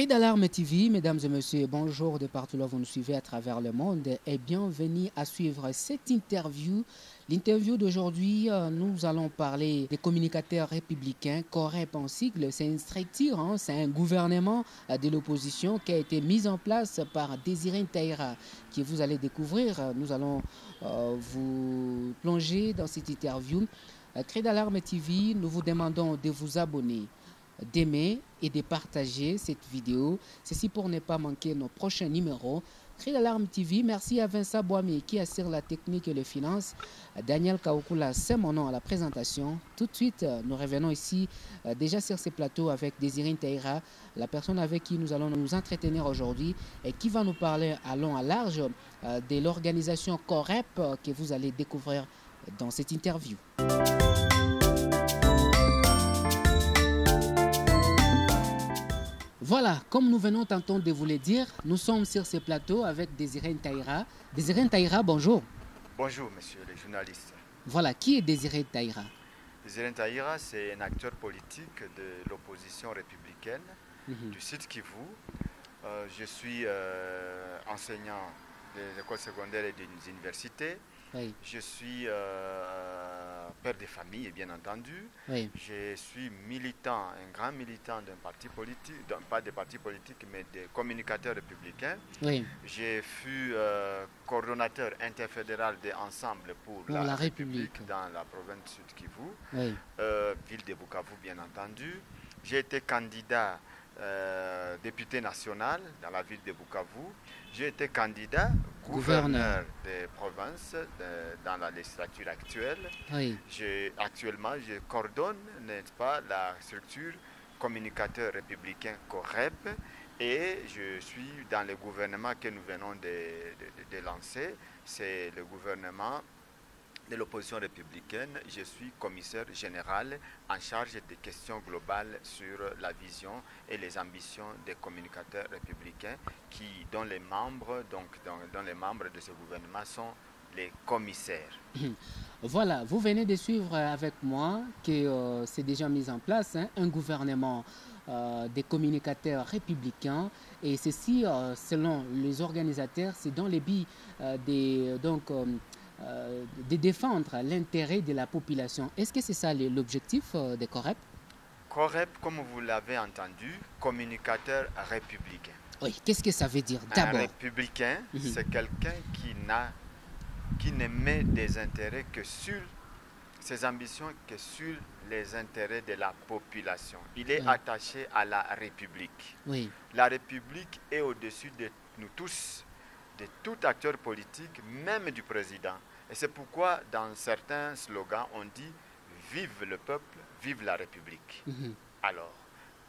Cri d'alarme TV, mesdames et messieurs, bonjour de partout là où vous nous suivez à travers le monde et bienvenue à suivre cette interview. L'interview d'aujourd'hui, nous allons parler des communicateurs républicains, COREP en sigle. C'est une structure, c'est un gouvernement de l'opposition qui a été mis en place par Désiré Taïra, que vous allez découvrir. Nous allons vous plonger dans cette interview. Cri d'alarme TV, nous vous demandons de vous abonner, d'aimer et de partager cette vidéo. Ceci pour ne pas manquer nos prochains numéros. Cri d'alarme TV, merci à Vincent Boami qui assure la technique et les finances. Daniel Kaokula, c'est mon nom à la présentation. Tout de suite, nous revenons ici déjà sur ce plateau avec Désiré Taïra, la personne avec qui nous allons nous entretenir aujourd'hui et qui va nous parler à long à large de l'organisation COREP que vous allez découvrir dans cette interview. Voilà, comme nous venons tantôt de vous le dire, nous sommes sur ce plateau avec Désiré Taïra. Désiré Taïra, bonjour. Bonjour, monsieur le journaliste. Voilà, qui est Désiré Taïra? Désiré Taïra, c'est un acteur politique de l'opposition républicaine du Sud Kivu. Je suis enseignant des écoles secondaires et des universités. Oui. Je suis père de famille, bien entendu. Oui. Je suis militant, un grand militant d'un parti politique, pas de parti politique, mais des communicateurs républicains. Oui. J'ai fut coordonnateur interfédéral de Ensemble pour la République dans la province Sud Kivu, Oui. ville de Bukavu, bien entendu. J'ai été candidat député national dans la ville de Bukavu. J'ai été candidat gouverneur des provinces dans la législature actuelle. Oui. Actuellement, je coordonne, n'est-ce pas, la structure communicateur républicain COREP et je suis dans le gouvernement que nous venons de lancer. C'est le gouvernement de l'opposition républicaine. Je suis commissaire général en charge des questions globales sur la vision et les ambitions des communicateurs républicains dont les membres de ce gouvernement sont les commissaires. Voilà, vous venez de suivre avec moi que c'est déjà mis en place un gouvernement des communicateurs républicains et ceci, selon les organisateurs, c'est dans les buts de défendre l'intérêt de la population. Est-ce que c'est ça l'objectif de COREP? COREP, comme vous l'avez entendu, communicateur républicain. Oui, qu'est-ce que ça veut dire d'abord? Un républicain, c'est quelqu'un qui ne met des intérêts que sur ses ambitions, que sur les intérêts de la population. Il est attaché à la République. Oui. La République est au-dessus de nous tous, de tout acteur politique, même du président. Et c'est pourquoi dans certains slogans, on dit « Vive le peuple, vive la République ». Alors,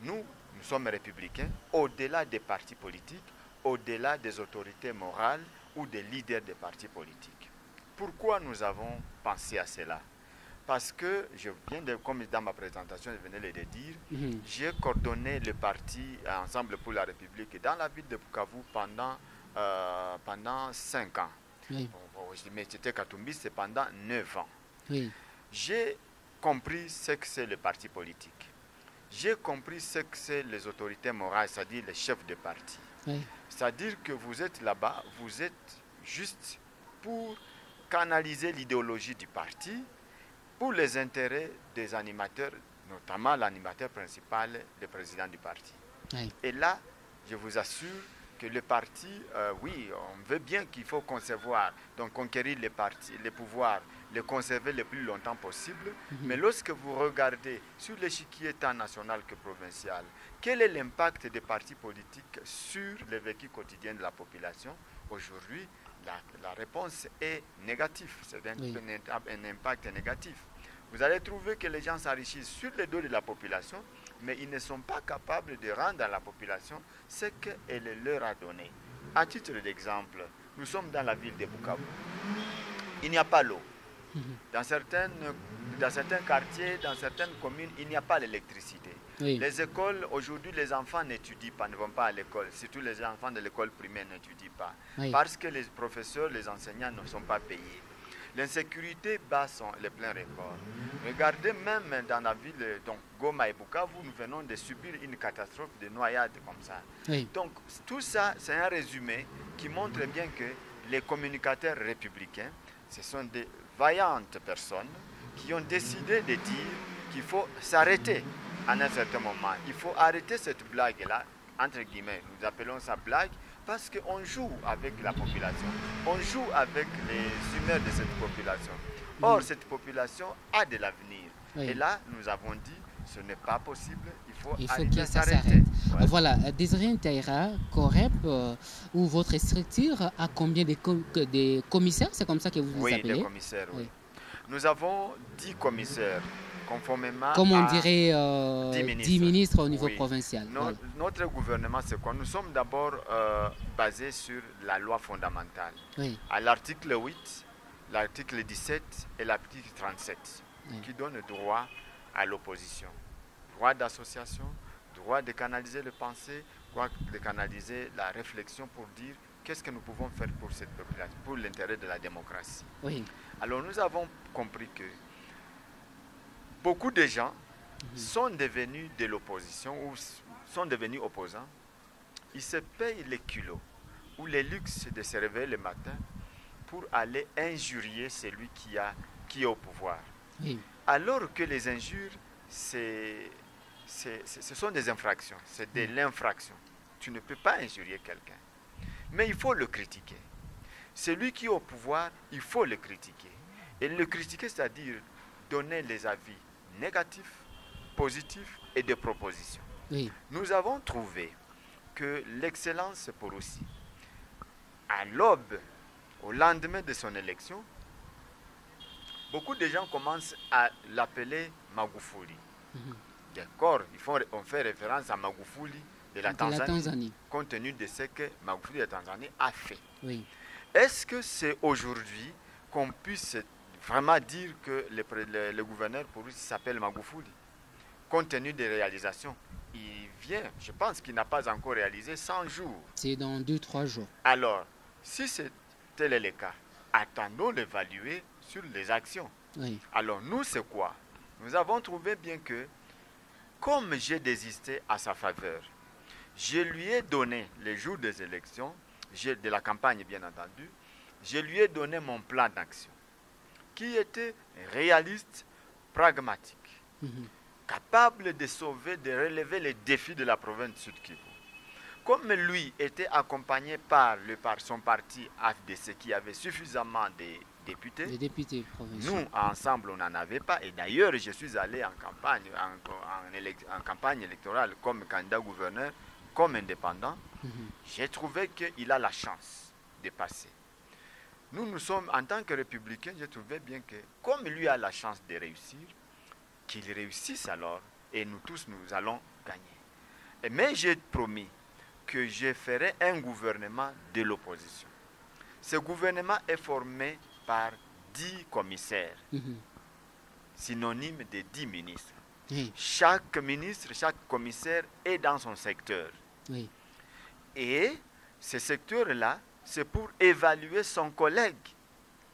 nous sommes républicains au-delà des partis politiques, au-delà des autorités morales ou des leaders des partis politiques. Pourquoi nous avons pensé à cela? Parce que, comme dans ma présentation, je venais de le dire, j'ai coordonné le parti Ensemble pour la République dans la ville de Bukavu pendant 5 ans. Oui. Mais c'était Katumbi, c'est pendant 9 ans. Oui. J'ai compris ce que c'est le parti politique. J'ai compris ce que c'est les autorités morales, c'est-à-dire les chefs de parti. Oui. C'est-à-dire que vous êtes là-bas, vous êtes juste pour canaliser l'idéologie du parti pour les intérêts des animateurs, notamment l'animateur principal, le président du parti. Oui. Et là, je vous assure que le parti, oui, on veut bien qu'il faut concevoir, donc conquérir les partis, les pouvoirs, les conserver le plus longtemps possible. Mais lorsque vous regardez sur l'échiquier tant national que provincial, quel est l'impact des partis politiques sur le vécu quotidien de la population? Aujourd'hui, la réponse est négative, c'est un impact négatif. Vous allez trouver que les gens s'enrichissent sur le dos de la population, mais ils ne sont pas capables de rendre à la population ce qu'elle leur a donné. À titre d'exemple, nous sommes dans la ville de Bukavu. Il n'y a pas l'eau. Dans certains quartiers, dans certaines communes, il n'y a pas l'électricité. Oui. Les écoles, aujourd'hui, les enfants n'étudient pas, ne vont pas à l'école. Surtout les enfants de l'école primaire n'étudient pas. Oui. Parce que les professeurs, les enseignants ne sont pas payés. L'insécurité bat les pleins records. Regardez même dans la ville, donc Goma et Bukavu, nous venons de subir une catastrophe de noyade comme ça. Oui. Donc tout ça, c'est un résumé qui montre bien que les communicateurs républicains, ce sont des vaillantes personnes qui ont décidé de dire qu'il faut s'arrêter à un certain moment. Il faut arrêter cette blague-là, entre guillemets, nous appelons ça blague, parce qu'on joue avec la population, on joue avec les humeurs de cette population. Or, cette population a de l'avenir. Oui. Et là, nous avons dit, ce n'est pas possible, il faut que ça s'arrêter. s'arrête. Ouais. Voilà, Désiré Ntaïra, Corep, ou votre structure a combien de commissaires, c'est comme ça que vous vous appelez? Oui, des commissaires, oui. Oui. Nous avons 10 commissaires, conformément Comme on à dirait 10 ministres au niveau Oui. provincial. Voilà. Notre gouvernement, c'est quoi? Nous sommes d'abord basés sur la loi fondamentale. Oui. À l'article 8, l'article 17 et l'article 37, Oui. qui donnent droit à l'opposition. Droit d'association, droit de canaliser le pensée, droit de canaliser la réflexion pour dire qu'est-ce que nous pouvons faire pour cette population, pour l'intérêt de la démocratie. Oui. Alors nous avons compris que beaucoup de gens sont devenus de l'opposition ou sont devenus opposants. Ils se payent les kilos ou les luxes de se réveiller le matin pour aller injurier celui qui est au pouvoir. Oui. Alors que les injures, ce sont des infractions, c'est de l'infraction. Tu ne peux pas injurier quelqu'un, mais il faut le critiquer. Celui qui est au pouvoir, il faut le critiquer. Et le critiquer, c'est-à-dire donner les avis négatifs, positifs et de propositions. Oui. Nous avons trouvé que l'excellence pour aussi, à l'aube, au lendemain de son élection, beaucoup de gens commencent à l'appeler Magufuli. D'accord, on fait référence à Magufuli de la Tanzanie, compte tenu de ce que Magufuli de la Tanzanie a fait. Oui. Est-ce que c'est aujourd'hui qu'on puisse vraiment dire que le gouverneur pour lui s'appelle Magufuli, compte tenu des réalisations? Il vient, je pense qu'il n'a pas encore réalisé 100 jours. C'est dans 2-3 jours. Alors, si tel est le cas, attendons l'évaluer sur les actions. Oui. Alors nous, c'est quoi? Nous avons trouvé bien que, comme j'ai désisté à sa faveur, je lui ai donné, les jours des élections, de la campagne bien entendu, je lui ai donné mon plan d'action, qui était réaliste, pragmatique, capable de sauver, de relever les défis de la province de Sud-Kivu. Comme lui était accompagné par son parti AFDC qui avait suffisamment de députés, les députés provinciaux. Nous, ensemble, on n'en avait pas. Et d'ailleurs, je suis allé en campagne électorale comme candidat gouverneur, comme indépendant. J'ai trouvé qu'il a la chance de passer. Nous sommes, en tant que républicains, j'ai trouvé bien que, comme lui a la chance de réussir, qu'il réussisse alors, et nous tous, nous allons gagner. Mais j'ai promis que je ferai un gouvernement de l'opposition. Ce gouvernement est formé par 10 commissaires, synonyme de 10 ministres. Oui. Chaque ministre, chaque commissaire est dans son secteur. Oui. Et ce secteur-là, c'est pour évaluer son collègue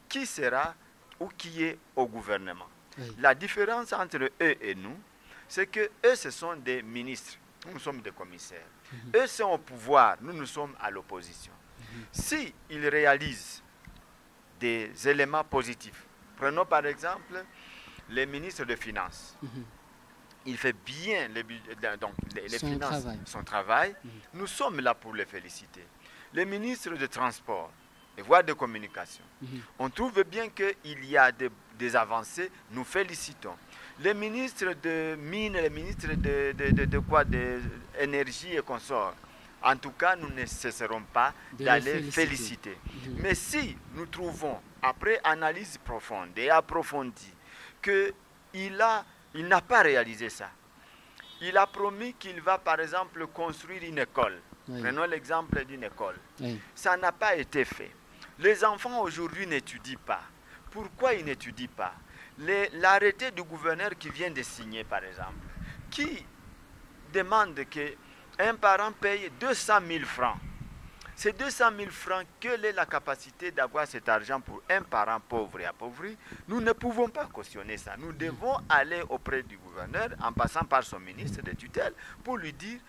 qui sera ou qui est au gouvernement. Oui. La différence entre eux et nous, c'est que eux, ce sont des ministres. Nous sommes des commissaires. Eux sont au pouvoir, nous sommes à l'opposition. Si ils réalisent des éléments positifs, prenons par exemple les ministres des Finances. Il fait bien son travail. Nous sommes là pour les féliciter. Les ministres de Transport et voies de communication, on trouve bien qu'il y a des avancées, nous félicitons. Les ministres de Mines, les ministres de énergie et consorts, en tout cas, nous ne cesserons pas d'aller féliciter. Mais si nous trouvons, après analyse profonde et approfondie, qu'il n'a pas réalisé ça, il a promis qu'il va, par exemple, construire une école. Oui. Prenons l'exemple d'une école. Oui. Ça n'a pas été fait. Les enfants aujourd'hui n'étudient pas. Pourquoi ils n'étudient pas? L'arrêté du gouverneur qui vient de signer, par exemple, qui demande qu'un parent paye 200 000 francs. Ces 200 000 francs, quelle est la capacité d'avoir cet argent pour un parent pauvre et appauvri? Nous ne pouvons pas cautionner ça. Nous devons aller auprès du gouverneur, en passant par son ministre de tutelle, pour lui dire,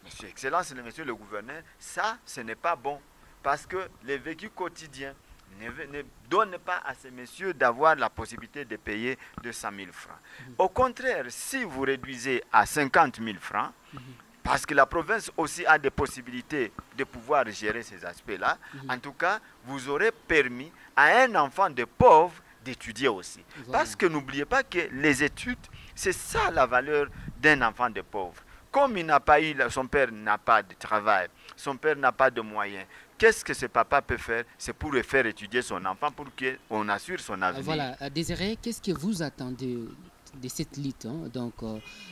Monsieur Excellence, Monsieur le gouverneur, ça, ce n'est pas bon. Parce que les vécus quotidiens ne donnent pas à ces messieurs d'avoir la possibilité de payer 200 000 francs. Au contraire, si vous réduisez à 50 000 francs, parce que la province aussi a des possibilités de pouvoir gérer ces aspects-là. En tout cas, vous aurez permis à un enfant de pauvre d'étudier aussi. Parce que n'oubliez pas que les études, c'est ça la valeur d'un enfant de pauvre. Comme il n'a pas eu, son père n'a pas de travail, son père n'a pas de moyens, qu'est-ce que ce papa peut faire? C'est pour le faire étudier son enfant pour qu'on assure son avenir. Voilà, Désiré, qu'est-ce que vous attendez de cette lutte, donc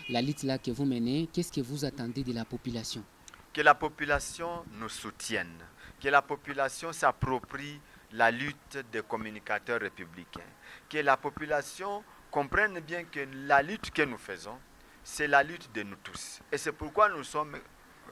la lutte là que vous menez, qu'est-ce que vous attendez de la population? Que la population nous soutienne, que la population s'approprie la lutte des communicateurs républicains, que la population comprenne bien que la lutte que nous faisons, c'est la lutte de nous tous. Et c'est pourquoi nous sommes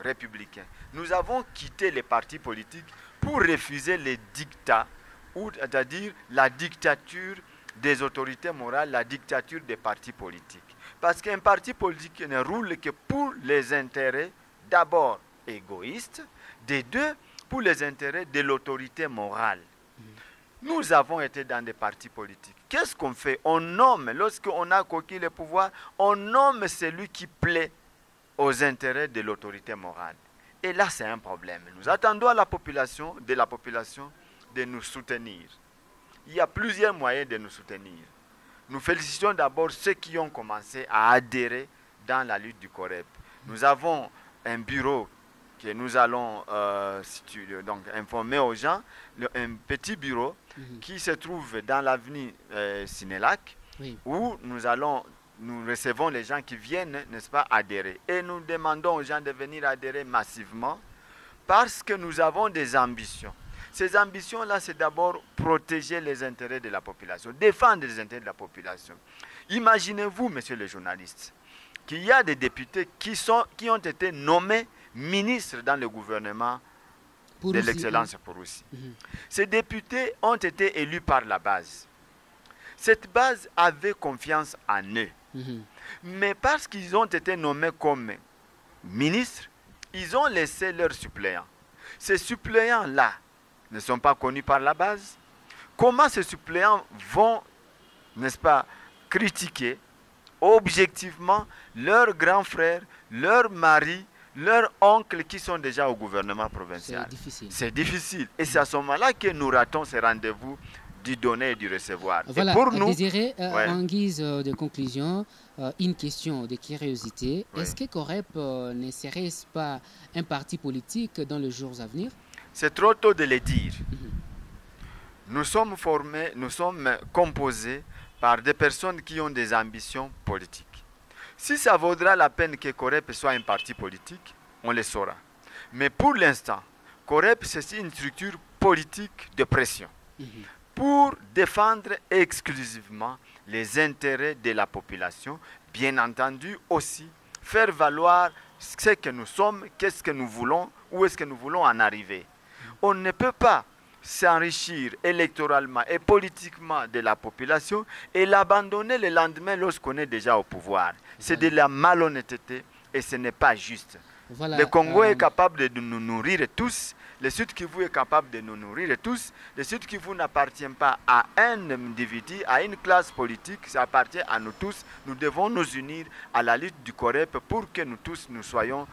républicains. Nous avons quitté les partis politiques pour refuser les dictats, c'est-à-dire la dictature des autorités morales, la dictature des partis politiques. Parce qu'un parti politique ne roule que pour les intérêts, d'abord égoïstes, des deux, pour les intérêts de l'autorité morale. Nous avons été dans des partis politiques. Qu'est-ce qu'on fait? On nomme, lorsqu'on a conquis le pouvoir, on nomme celui qui plaît aux intérêts de l'autorité morale. Et là, c'est un problème. Nous attendons à de la population de nous soutenir. Il y a plusieurs moyens de nous soutenir. Nous félicitons d'abord ceux qui ont commencé à adhérer dans la lutte du COREP. Nous avons un bureau que nous allons donc informer aux gens, un petit bureau qui se trouve dans l'avenue Sinélac, où nous recevons les gens qui viennent, n'est-ce pas, adhérer. Et nous demandons aux gens de venir adhérer massivement parce que nous avons des ambitions. Ces ambitions-là, c'est d'abord protéger les intérêts de la population, défendre les intérêts de la population. Imaginez-vous, messieurs les journalistes, qu'il y a des députés qui ont été nommés ministres dans le gouvernement de l'excellence pour Russie. Ces députés ont été élus par la base. Cette base avait confiance en eux. Mais parce qu'ils ont été nommés comme ministres, ils ont laissé leurs suppléants. Ces suppléants-là ne sont pas connus par la base. Comment ces suppléants vont, n'est-ce pas, critiquer objectivement leurs grands frères, leurs maris, leurs oncles qui sont déjà au gouvernement provincial? C'est difficile. C'est difficile. Et c'est à ce moment-là que nous ratons ces rendez-vous du donner et du recevoir. Voilà, et pour nous, Désiré, en guise de conclusion, une question de curiosité. Est-ce que COREP ne serait-ce pas un parti politique dans les jours à venir? C'est trop tôt de le dire. Nous sommes composés par des personnes qui ont des ambitions politiques. Si ça vaudra la peine que COREP soit un parti politique, on le saura. Mais pour l'instant, COREP, c'est une structure politique de pression pour défendre exclusivement les intérêts de la population, bien entendu aussi faire valoir ce que nous sommes, qu'est-ce que nous voulons, où est-ce que nous voulons en arriver. On ne peut pas s'enrichir électoralement et politiquement de la population et l'abandonner le lendemain lorsqu'on est déjà au pouvoir. C'est de la malhonnêteté et ce n'est pas juste. Voilà, le Congo est capable de nous nourrir tous, le Sud Kivu est capable de nous nourrir tous, le Sud Kivu n'appartient pas à un individu, à une classe politique, ça appartient à nous tous. Nous devons nous unir à la lutte du COREP pour que nous tous nous soyons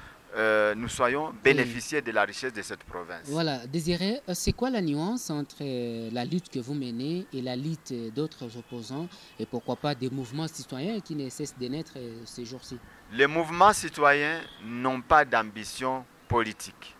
bénéficiés de la richesse de cette province. Voilà, Désiré, c'est quoi la nuance entre la lutte que vous menez et la lutte d'autres opposants et pourquoi pas des mouvements citoyens qui ne cessent de naître ces jours-ci? Les mouvements citoyens n'ont pas d'ambition politique.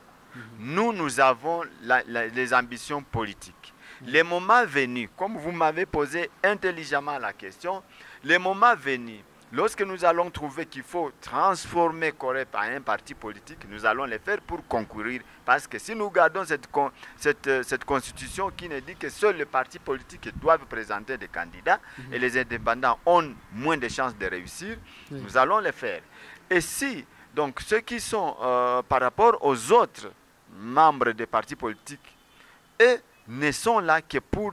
Nous avons les ambitions politiques. Les moments venus, comme vous m'avez posé intelligemment la question, les moments venus, lorsque nous allons trouver qu'il faut transformer COREP en un parti politique, nous allons le faire pour concourir. Parce que si nous gardons cette constitution qui nous dit que seuls les partis politiques doivent présenter des candidats et les indépendants ont moins de chances de réussir, nous allons le faire. Et si, donc, ceux qui sont par rapport aux autres membres des partis politiques, eux ne sont là que pour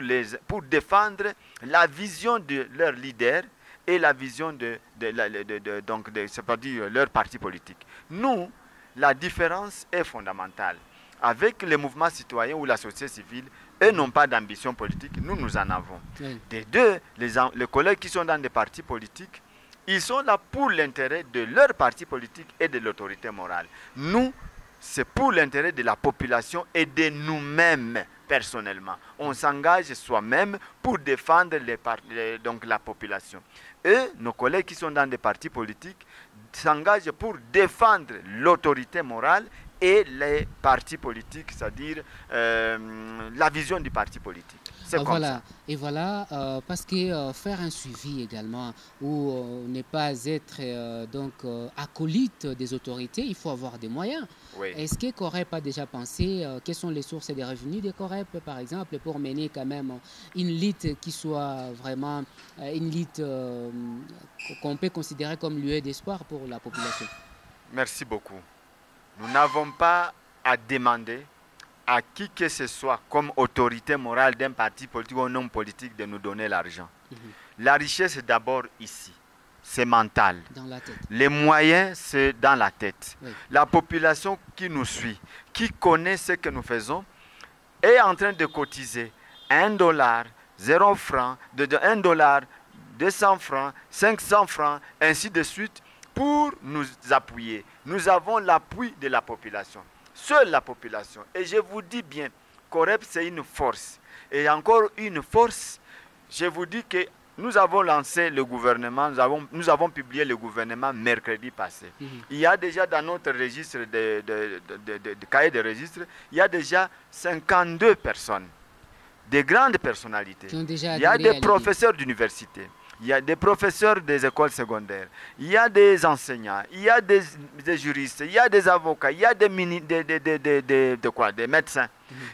défendre la vision de leur leader et la vision c'est-à-dire leur parti politique. Nous, la différence est fondamentale. Avec les mouvements citoyens ou la société civile, eux n'ont pas d'ambition politique, nous en avons. Oui. Des deux, les collègues qui sont dans des partis politiques, ils sont là pour l'intérêt de leur parti politique et de l'autorité morale. Nous, c'est pour l'intérêt de la population et de nous-mêmes personnellement. On s'engage soi-même pour défendre la population. Et nos collègues qui sont dans des partis politiques s'engagent pour défendre l'autorité morale et les partis politiques, c'est-à-dire la vision du parti politique. C'est comme ça. Et voilà, parce que faire un suivi également, ou ne pas être acolyte des autorités, il faut avoir des moyens. Oui. Est-ce que Corep a déjà pensé quelles sont les sources des revenus de Corep, par exemple, pour mener quand même une lutte qui soit vraiment une lutte qu'on peut considérer comme lieu d'espoir pour la population? Merci beaucoup. Nous n'avons pas à demander à qui que ce soit comme autorité morale d'un parti politique ou non politique de nous donner l'argent. La richesse est d'abord ici, c'est mental. Dans la tête. Les moyens, c'est dans la tête. Oui. La population qui nous suit, qui connaît ce que nous faisons, est en train de cotiser $1, 0 francs, $1, 200 francs, 500 francs, ainsi de suite, pour nous appuyer. Nous avons l'appui de la population. Seule la population. Et je vous dis bien, Corep, c'est une force. Et encore une force, je vous dis que nous avons lancé le gouvernement, nous avons publié le gouvernement mercredi passé. Il y a déjà dans notre registre de cahier de registre, il y a déjà 52 personnes, des grandes personnalités. Il y a des professeurs d'université. Il y a des professeurs des écoles secondaires, il y a des enseignants, il y a des juristes, il y a des avocats, il y a des médecins.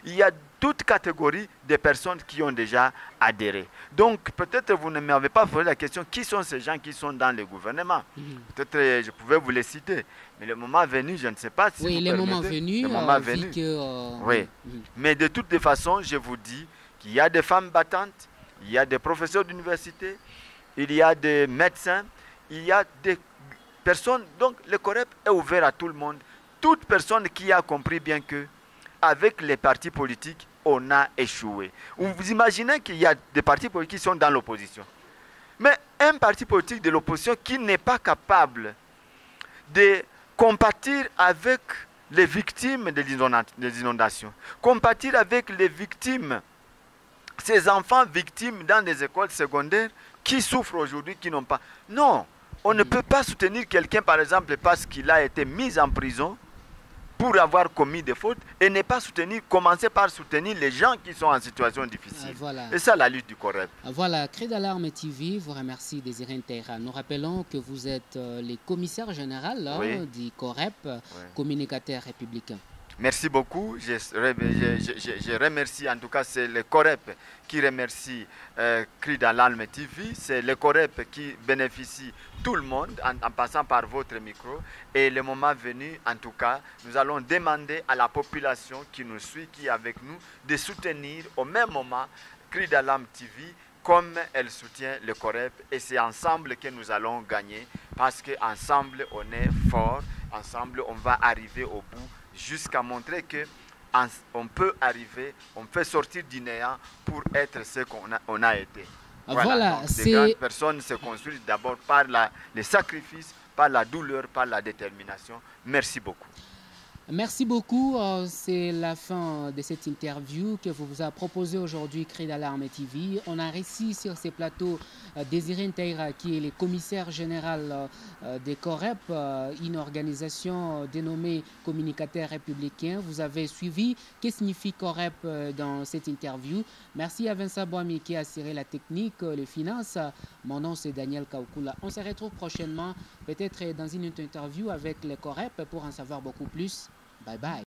Il y a toute catégorie de personnes qui ont déjà adhéré. Donc peut-être vous ne m'avez pas posé la question, qui sont ces gens qui sont dans le gouvernement? Peut-être je pouvais vous les citer, mais le moment venu, je ne sais pas si oui, vous le permettez. Moment venu. Oui, mais de toutes les façons, je vous dis qu'il y a des femmes battantes, il y a des professeurs d'université, il y a des médecins, il y a des personnes. Donc le Corep est ouvert à tout le monde. Toute personne qui a compris bien que avec les partis politiques, on a échoué. Vous imaginez qu'il y a des partis politiques qui sont dans l'opposition. Mais un parti politique de l'opposition qui n'est pas capable de compatir avec les victimes des inondations, compatir avec les victimes, ces enfants victimes dans des écoles secondaires, qui souffrent aujourd'hui, qui n'ont pas... Non, on ne peut pas soutenir quelqu'un, par exemple, parce qu'il a été mis en prison pour avoir commis des fautes, et ne pas commencer par soutenir les gens qui sont en situation difficile. Voilà. Et ça, la lutte du Corep. Voilà, Cri d'Alarme TV vous remercie, Désiré Ntaïra. Nous rappelons que vous êtes le commissaire général du Corep, communicateur républicain. Merci beaucoup. Je remercie, en tout cas, c'est le Corep qui remercie Cri d'Alarme TV. C'est le Corep qui bénéficie tout le monde en passant par votre micro. Et le moment venu, en tout cas, nous allons demander à la population qui nous suit, qui est avec nous, de soutenir au même moment Cri d'Alarme TV comme elle soutient le Corep. Et c'est ensemble que nous allons gagner, parce qu'ensemble, on est fort. Ensemble, on va arriver au bout, jusqu'à montrer que on peut arriver, on peut sortir du néant pour être ce qu'on a été. Voilà, les grandes personnes se construisent d'abord par le sacrifice, par la douleur, par la détermination. Merci beaucoup. Merci beaucoup. C'est la fin de cette interview que vous a proposé aujourd'hui Cri d'Alarme TV. On a reçu sur ces plateaux Désiré Ntaïra, qui est le commissaire général des Corep, une organisation dénommée Communicateur républicain. Vous avez suivi que signifie Corep dans cette interview. Merci à Vincent Boami qui a assuré la technique, les finances. Mon nom c'est Daniel Kaukula. On se retrouve prochainement, peut-être dans une interview avec les Corep pour en savoir beaucoup plus. Bye bye.